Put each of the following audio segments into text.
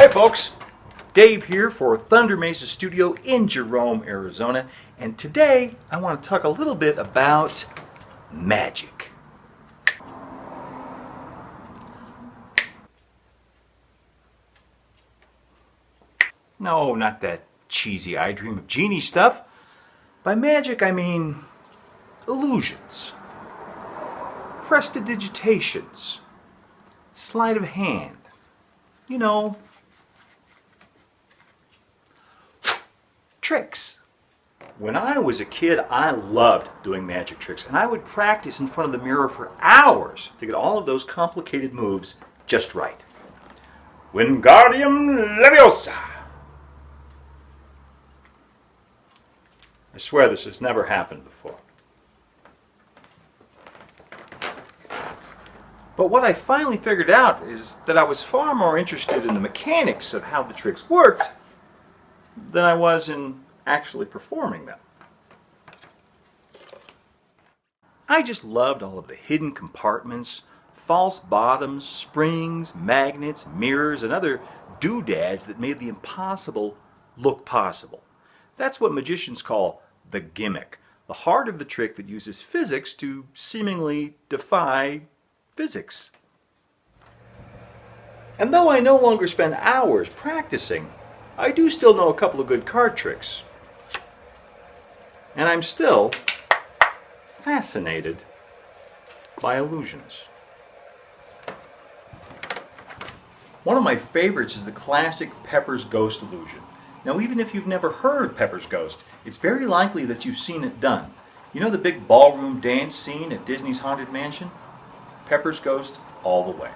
Hi folks, Dave here for Thunder Mesa Studio in Jerome, Arizona, and today I want to talk a little bit about magic. No, not that cheesy I Dream of Genie stuff. By magic I mean illusions, prestidigitations, sleight of hand, you know, tricks. When I was a kid, I loved doing magic tricks, and I would practice in front of the mirror for hours to get all of those complicated moves just right. Wingardium Leviosa! I swear this has never happened before. But what I finally figured out is that I was far more interested in the mechanics of how the tricks worked than I was in actually performing them. I just loved all of the hidden compartments, false bottoms, springs, magnets, mirrors, and other doodads that made the impossible look possible. That's what magicians call the gimmick, the heart of the trick that uses physics to seemingly defy physics. And though I no longer spend hours practicing, I do still know a couple of good card tricks. And I'm still fascinated by illusions. One of my favorites is the classic Pepper's Ghost illusion. Now, even if you've never heard of Pepper's Ghost, it's very likely that you've seen it done. You know the big ballroom dance scene at Disney's Haunted Mansion? Pepper's Ghost all the way.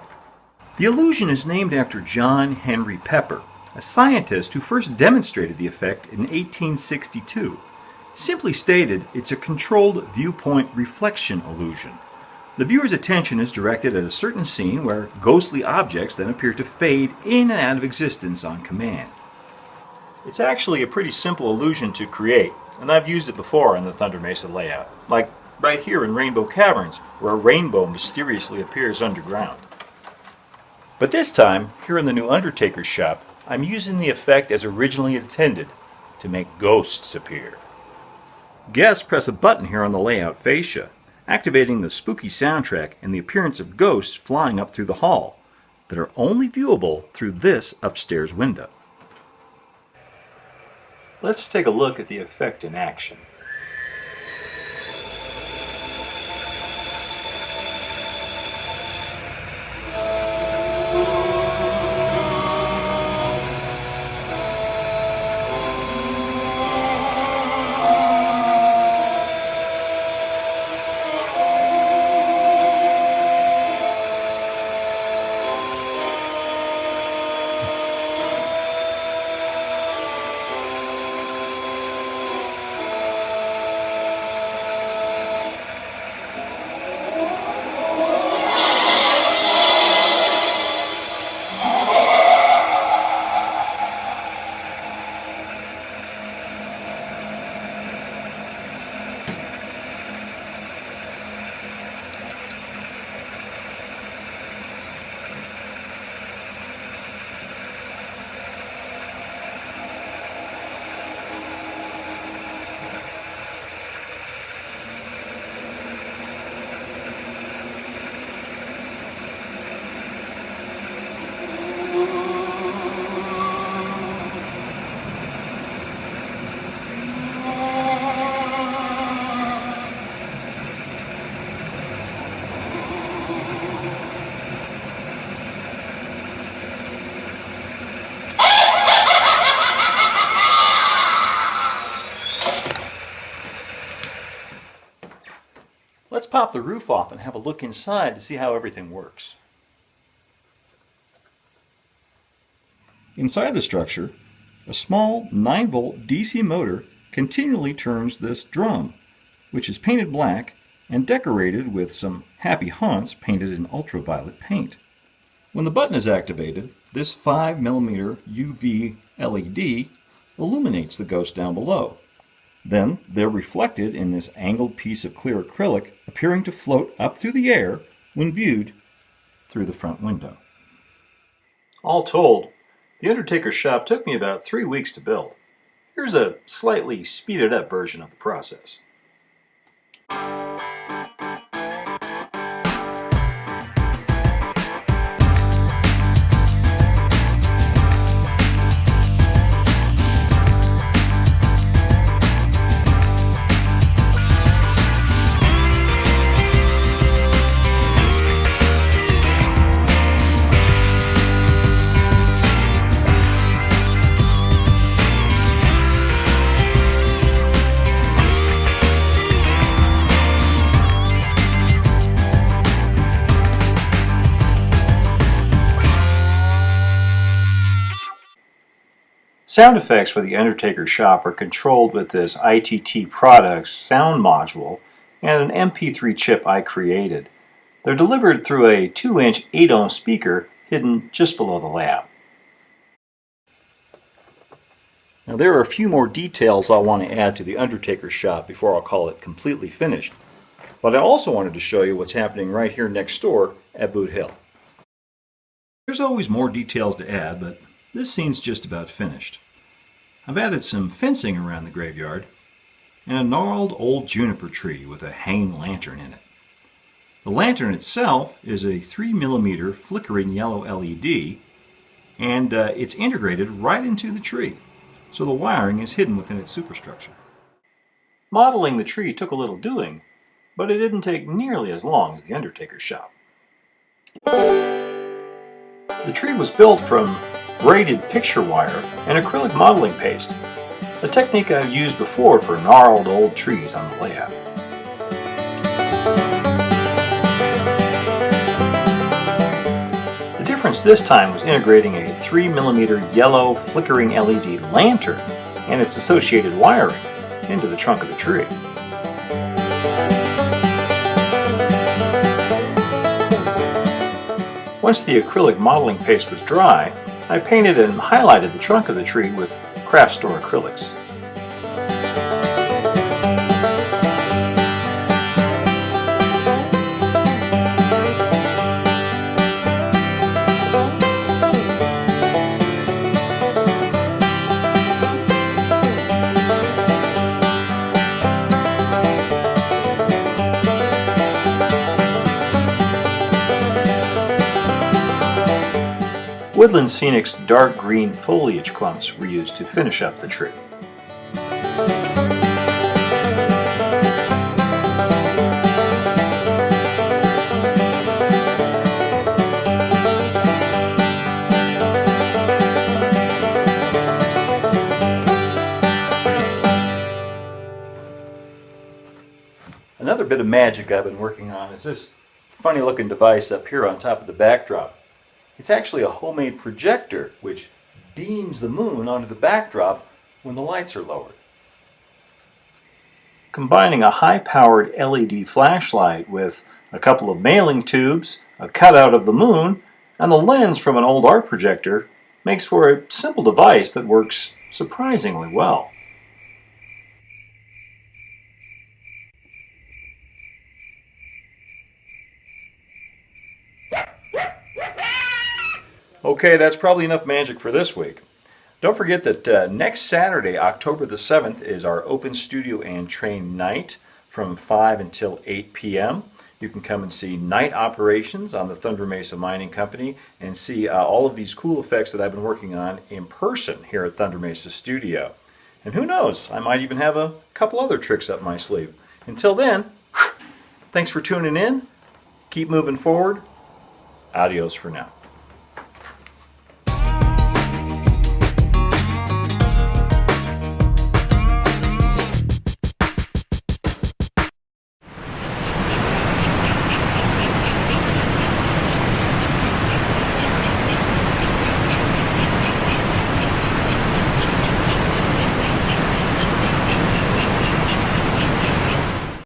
The illusion is named after John Henry Pepper, a scientist who first demonstrated the effect in 1862. Simply stated, it's a controlled viewpoint reflection illusion. The viewer's attention is directed at a certain scene where ghostly objects then appear to fade in and out of existence on command. It's actually a pretty simple illusion to create, and I've used it before in the Thunder Mesa layout, like right here in Rainbow Caverns, where a rainbow mysteriously appears underground. But this time, here in the new Undertaker shop, I'm using the effect as originally intended, to make ghosts appear. Guests press a button here on the layout fascia, activating the spooky soundtrack and the appearance of ghosts flying up through the hall, that are only viewable through this upstairs window. Let's take a look at the effect in action. Let's pop the roof off and have a look inside to see how everything works. Inside the structure, a small 9-volt DC motor continually turns this drum, which is painted black and decorated with some happy haunts painted in ultraviolet paint. When the button is activated, this 5mm UV LED illuminates the ghosts down below. Then they're reflected in this angled piece of clear acrylic, appearing to float up through the air when viewed through the front window. All told, The undertaker shop took me about 3 weeks to build. Here's a slightly speeded up version of the process. Sound effects for the Undertaker shop are controlled with this ITT Products sound module and an MP3 chip I created. They're delivered through a 2-inch 8-ohm speaker hidden just below the lab. Now there are a few more details I want to add to the Undertaker shop before I'll call it completely finished. But I also wanted to show you what's happening right here next door at Boot Hill. There's always more details to add, but this scene's just about finished. I've added some fencing around the graveyard and a gnarled old juniper tree with a hanging lantern in it. The lantern itself is a 3mm flickering yellow LED, and it's integrated right into the tree, so the wiring is hidden within its superstructure. Modeling the tree took a little doing, but it didn't take nearly as long as the Undertaker shop. The tree was built from braided picture wire and acrylic modeling paste, a technique I've used before for gnarled old trees on the layout. The difference this time was integrating a 3mm yellow flickering LED lantern and its associated wiring into the trunk of the tree. Once the acrylic modeling paste was dry, I painted and highlighted the trunk of the tree with craft store acrylics. Woodland Scenic's dark green foliage clumps were used to finish up the tree. Another bit of magic I've been working on is this funny looking device up here on top of the backdrop. It's actually a homemade projector which beams the moon onto the backdrop when the lights are lowered. Combining a high-powered LED flashlight with a couple of mailing tubes, a cutout of the moon, and the lens from an old art projector makes for a simple device that works surprisingly well. Okay, that's probably enough magic for this week. Don't forget that next Saturday, October the 7th, is our open studio and train night from 5 until 8 p.m. You can come and see night operations on the Thunder Mesa Mining Company and see all of these cool effects that I've been working on in person here at Thunder Mesa Studio. And who knows, I might even have a couple other tricks up my sleeve. Until then, thanks for tuning in. Keep moving forward. Adios for now.